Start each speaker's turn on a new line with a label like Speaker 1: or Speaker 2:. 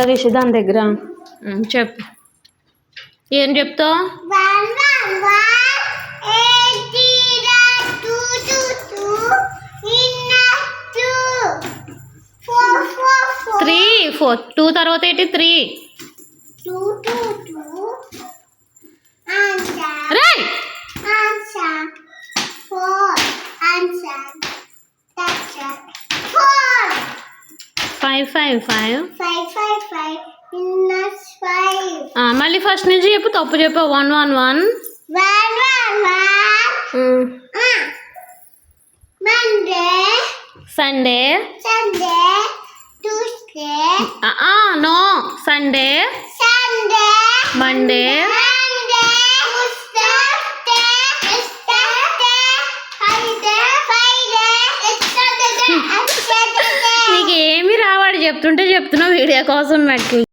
Speaker 1: రిషి దాని దగ్గర చెప్పు. ఏం చెప్తావు? 3 4 2 తర్వాత ఏంటి? 3 రైట్. 5 5 5 మళ్ళీ ఫస్ట్ నుంచి చెప్పు. తప్పు చెప్పు. 1 1 1 సండే నో సండే మండే నీకు ఏమి రావాడు చెప్తుంటే చెప్తున్నావు వీడియో కోసం పెట్టి.